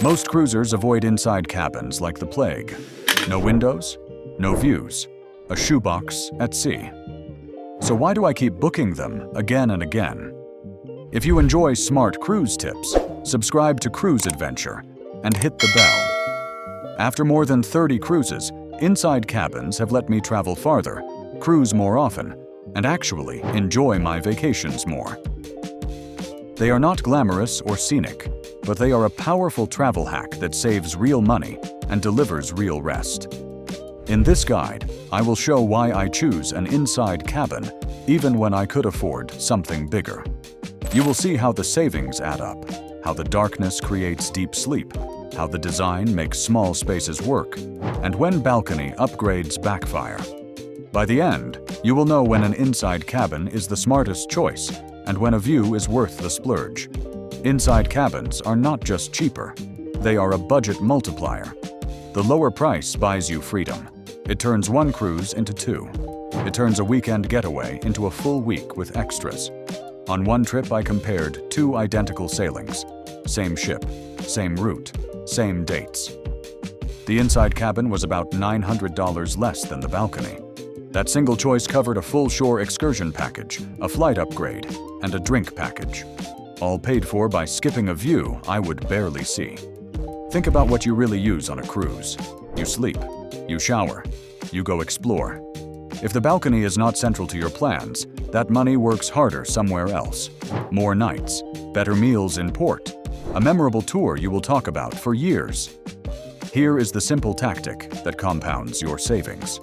Most cruisers avoid inside cabins like the plague. No windows, no views, a shoebox at sea. So why do I keep booking them again and again? If you enjoy smart cruise tips, subscribe to Cruise Adventure and hit the bell. After more than 30 cruises, inside cabins have let me travel farther, cruise more often, and actually enjoy my vacations more. They are not glamorous or scenic, but they are a powerful travel hack that saves real money and delivers real rest. In this guide, I will show why I choose an inside cabin even when I could afford something bigger. You will see how the savings add up, how the darkness creates deep sleep, how the design makes small spaces work, and when balcony upgrades backfire. By the end, you will know when an inside cabin is the smartest choice and when a view is worth the splurge. Inside cabins are not just cheaper, they are a budget multiplier. The lower price buys you freedom. It turns one cruise into two. It turns a weekend getaway into a full week with extras. On one trip, I compared two identical sailings. Same ship, same route, same dates. The inside cabin was about $900 less than the balcony. That single choice covered a full shore excursion package, a flight upgrade, and a drink package. All paid for by skipping a view I would barely see. Think about what you really use on a cruise. You sleep, you shower, you go explore. If the balcony is not central to your plans, that money works harder somewhere else. More nights, better meals in port, a memorable tour you will talk about for years. Here is the simple tactic that compounds your savings.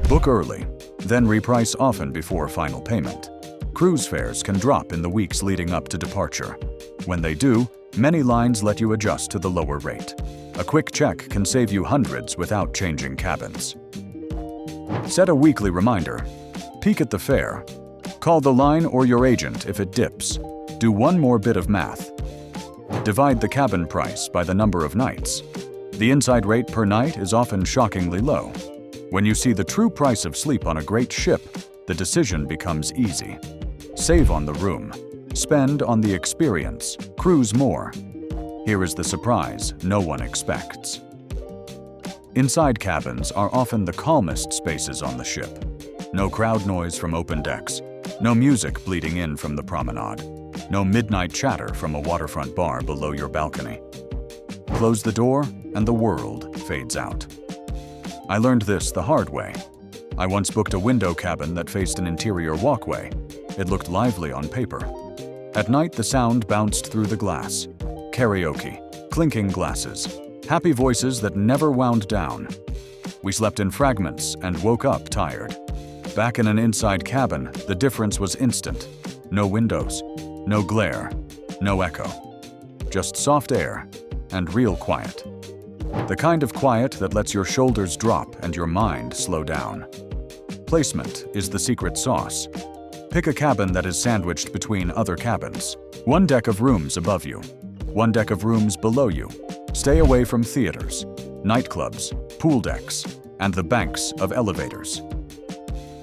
Book early, then reprice often before final payment. Cruise fares can drop in the weeks leading up to departure. When they do, many lines let you adjust to the lower rate. A quick check can save you hundreds without changing cabins. Set a weekly reminder. Peek at the fare. Call the line or your agent if it dips. Do one more bit of math. Divide the cabin price by the number of nights. The inside rate per night is often shockingly low. When you see the true price of sleep on a great ship, the decision becomes easy. Save on the room. Spend on the experience. Cruise more. Here is the surprise no one expects. Inside cabins are often the calmest spaces on the ship. No crowd noise from open decks. No music bleeding in from the promenade. No midnight chatter from a waterfront bar below your balcony. Close the door and the world fades out. I learned this the hard way. I once booked a window cabin that faced an interior walkway. It looked lively on paper. At night, the sound bounced through the glass. Karaoke, clinking glasses, happy voices that never wound down. We slept in fragments and woke up tired. Back in an inside cabin, the difference was instant. No windows, no glare, no echo. Just soft air and real quiet. The kind of quiet that lets your shoulders drop and your mind slow down. Placement is the secret sauce. Pick a cabin that is sandwiched between other cabins. One deck of rooms above you. One deck of rooms below you. Stay away from theaters, nightclubs, pool decks, and the banks of elevators.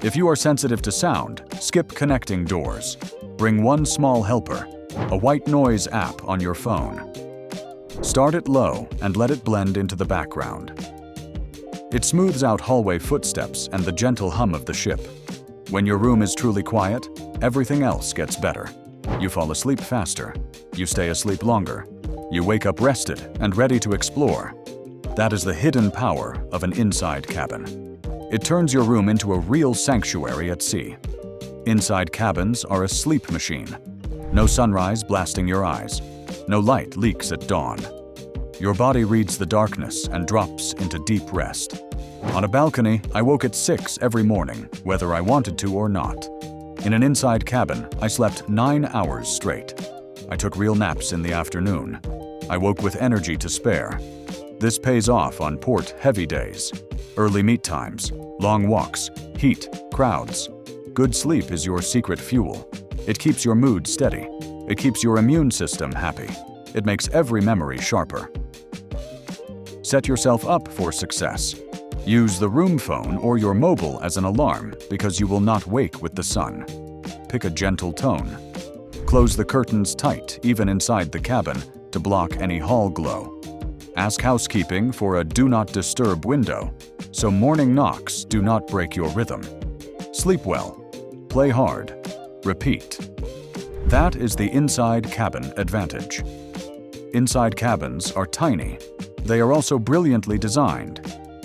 If you are sensitive to sound, skip connecting doors. Bring one small helper, a white noise app on your phone. Start it low and let it blend into the background. It smooths out hallway footsteps and the gentle hum of the ship. When your room is truly quiet, everything else gets better. You fall asleep faster. You stay asleep longer. You wake up rested and ready to explore. That is the hidden power of an inside cabin. It turns your room into a real sanctuary at sea. Inside cabins are a sleep machine. No sunrise blasting your eyes. No light leaks at dawn. Your body reads the darkness and drops into deep rest. On a balcony, I woke at 6 every morning, whether I wanted to or not. In an inside cabin, I slept 9 hours straight. I took real naps in the afternoon. I woke with energy to spare. This pays off on port heavy days. Early meet times, long walks, heat, crowds. Good sleep is your secret fuel. It keeps your mood steady. It keeps your immune system happy. It makes every memory sharper. Set yourself up for success. Use the room phone or your mobile as an alarm because you will not wake with the sun. Pick a gentle tone. Close the curtains tight even inside the cabin to block any hall glow. Ask housekeeping for a do not disturb window, so morning knocks do not break your rhythm. Sleep well. Play hard. Repeat. That is the inside cabin advantage. Inside cabins are tiny. They are also brilliantly designed.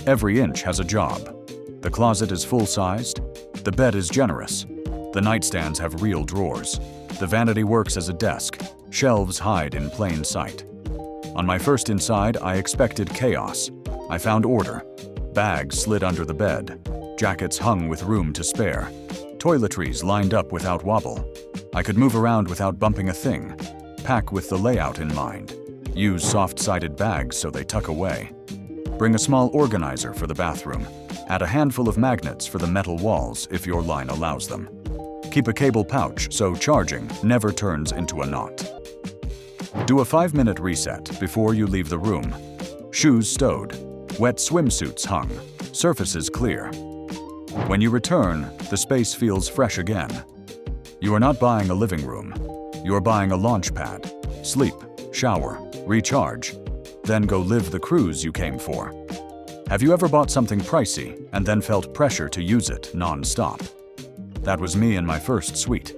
Every inch has a job. The closet is full-sized. The bed is generous. The nightstands have real drawers. The vanity works as a desk. Shelves hide in plain sight. On my first inside, I expected chaos. I found order. Bags slid under the bed. Jackets hung with room to spare. Toiletries lined up without wobble. I could move around without bumping a thing. Pack with the layout in mind. Use soft-sided bags so they tuck away. Bring a small organizer for the bathroom. Add a handful of magnets for the metal walls if your line allows them. Keep a cable pouch so charging never turns into a knot. Do a 5-minute reset before you leave the room. Shoes stowed. Wet swimsuits hung. Surfaces clear. When you return, the space feels fresh again. You are not buying a living room. You are buying a launch pad. Sleep, shower, recharge, then go live the cruise you came for. Have you ever bought something pricey and then felt pressure to use it non-stop? That was me in my first suite.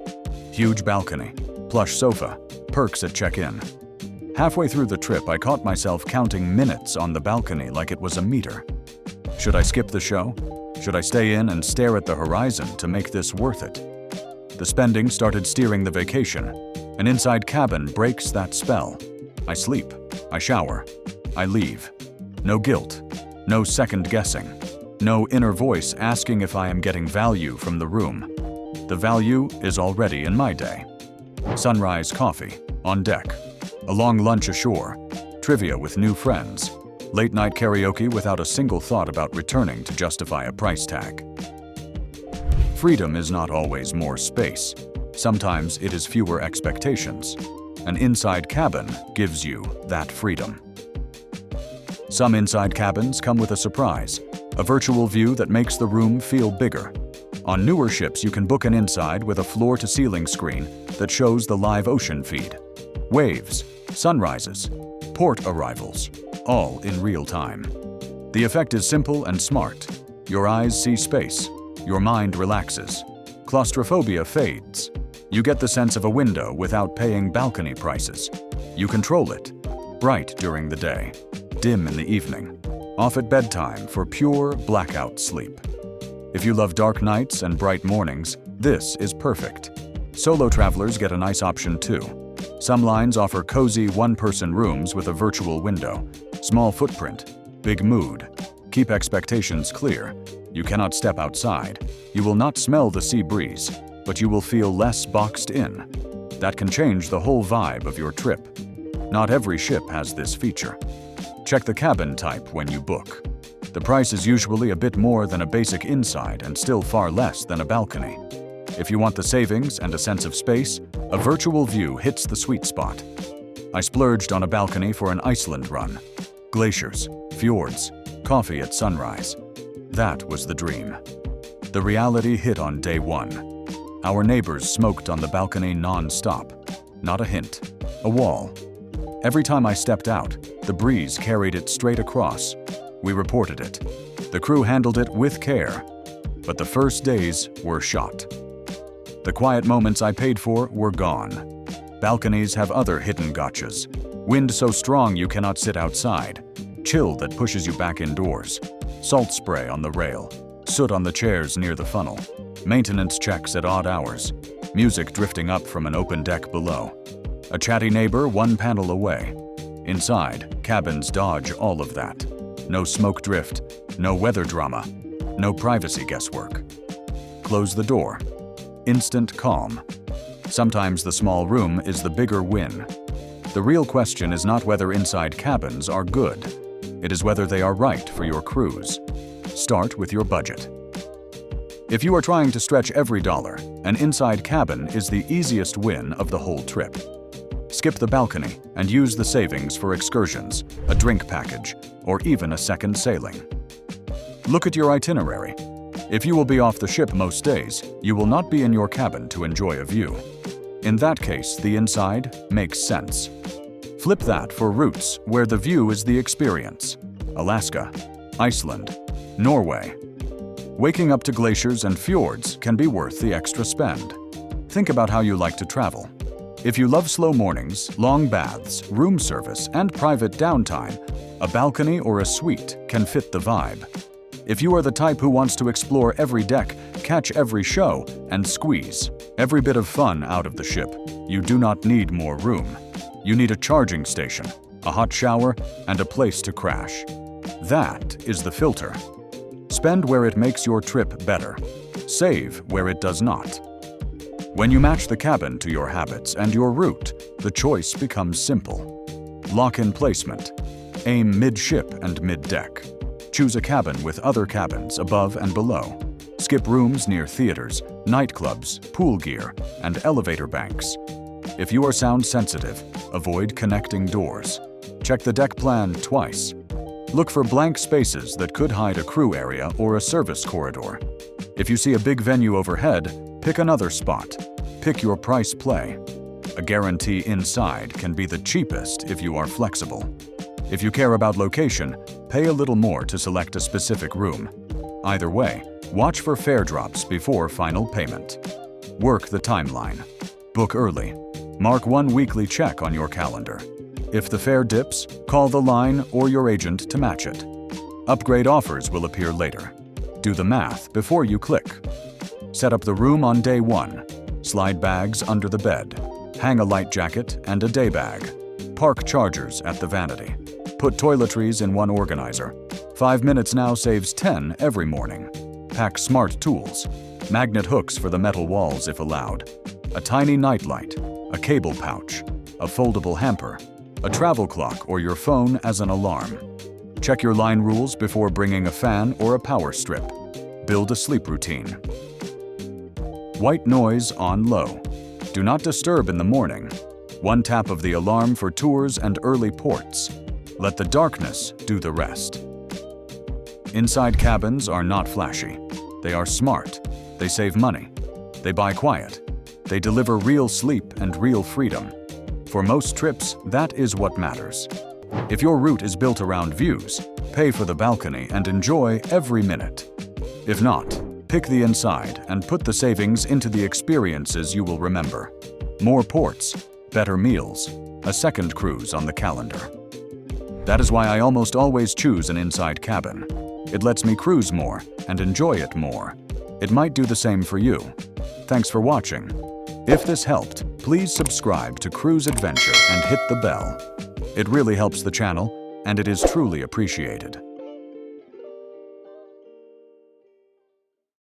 Huge balcony, plush sofa, perks at check-in. Halfway through the trip, I caught myself counting minutes on the balcony like it was a meter. Should I skip the show? Should I stay in and stare at the horizon to make this worth it? The spending started steering the vacation. An inside cabin breaks that spell. I sleep, I shower, I leave. No guilt, no second guessing, no inner voice asking if I am getting value from the room. The value is already in my day. Sunrise coffee, on deck. A long lunch ashore. Trivia with new friends. Late-night karaoke without a single thought about returning to justify a price tag. Freedom is not always more space. Sometimes it is fewer expectations. An inside cabin gives you that freedom. Some inside cabins come with a surprise, a virtual view that makes the room feel bigger. On newer ships, you can book an inside with a floor-to-ceiling screen that shows the live ocean feed. Waves, sunrises, port arrivals, all in real time. The effect is simple and smart. Your eyes see space. Your mind relaxes. Claustrophobia fades. You get the sense of a window without paying balcony prices. You control it. Bright during the day, dim in the evening, off at bedtime for pure blackout sleep. If you love dark nights and bright mornings, this is perfect. Solo travelers get a nice option too. Some lines offer cozy one-person rooms with a virtual window. Small footprint, big mood. Keep expectations clear. You cannot step outside. You will not smell the sea breeze, but you will feel less boxed in. That can change the whole vibe of your trip. Not every ship has this feature. Check the cabin type when you book. The price is usually a bit more than a basic inside and still far less than a balcony. If you want the savings and a sense of space, a virtual view hits the sweet spot. I splurged on a balcony for an Iceland run. Glaciers, fjords, coffee at sunrise. That was the dream. The reality hit on day one. Our neighbors smoked on the balcony non-stop. Not a hint, a wall. Every time I stepped out, the breeze carried it straight across. We reported it. The crew handled it with care. But the first days were shot. The quiet moments I paid for were gone. Balconies have other hidden gotchas. Wind so strong you cannot sit outside. Chill that pushes you back indoors. Salt spray on the rail. Soot on the chairs near the funnel. Maintenance checks at odd hours. Music drifting up from an open deck below. A chatty neighbor one panel away. Inside, cabins dodge all of that. No smoke drift, no weather drama, no privacy guesswork. Close the door. Instant calm. Sometimes the small room is the bigger win. The real question is not whether inside cabins are good. It is whether they are right for your cruise. Start with your budget. If you are trying to stretch every dollar, an inside cabin is the easiest win of the whole trip. Skip the balcony and use the savings for excursions, a drink package, or even a second sailing. Look at your itinerary. If you will be off the ship most days, you will not be in your cabin to enjoy a view. In that case, the inside makes sense. Flip that for routes where the view is the experience. Alaska, Iceland, Norway. Waking up to glaciers and fjords can be worth the extra spend. Think about how you like to travel. If you love slow mornings, long baths, room service, and private downtime, a balcony or a suite can fit the vibe. If you are the type who wants to explore every deck, catch every show, and squeeze every bit of fun out of the ship, you do not need more room. You need a charging station, a hot shower, and a place to crash. That is the filter. Spend where it makes your trip better. Save where it does not. When you match the cabin to your habits and your route, the choice becomes simple. Lock-in placement. Aim mid-ship and mid-deck. Choose a cabin with other cabins above and below. Skip rooms near theaters, nightclubs, pool gear, and elevator banks. If you are sound sensitive, avoid connecting doors. Check the deck plan twice. Look for blank spaces that could hide a crew area or a service corridor. If you see a big venue overhead, pick another spot. Pick your price play. A guarantee inside can be the cheapest if you are flexible. If you care about location, pay a little more to select a specific room. Either way, watch for fare drops before final payment. Work the timeline. Book early. Mark one weekly check on your calendar. If the fare dips, call the line or your agent to match it. Upgrade offers will appear later. Do the math before you click. Set up the room on day one. Slide bags under the bed. Hang a light jacket and a day bag. Park chargers at the vanity. Put toiletries in one organizer. 5 minutes now saves 10 every morning. Pack smart tools. Magnet hooks for the metal walls if allowed. A tiny nightlight. A cable pouch. A foldable hamper. A travel clock or your phone as an alarm. Check your line rules before bringing a fan or a power strip. Build a sleep routine. White noise on low. Do not disturb in the morning. One tap of the alarm for tours and early ports. Let the darkness do the rest. Inside cabins are not flashy. They are smart. They save money. They buy quiet. They deliver real sleep and real freedom. For most trips, that is what matters. If your route is built around views, pay for the balcony and enjoy every minute. If not, pick the inside and put the savings into the experiences you will remember. More ports, better meals, a second cruise on the calendar. That is why I almost always choose an inside cabin. It lets me cruise more and enjoy it more. It might do the same for you. Thanks for watching. If this helped, please subscribe to Cruise Adventure and hit the bell. It really helps the channel, and it is truly appreciated.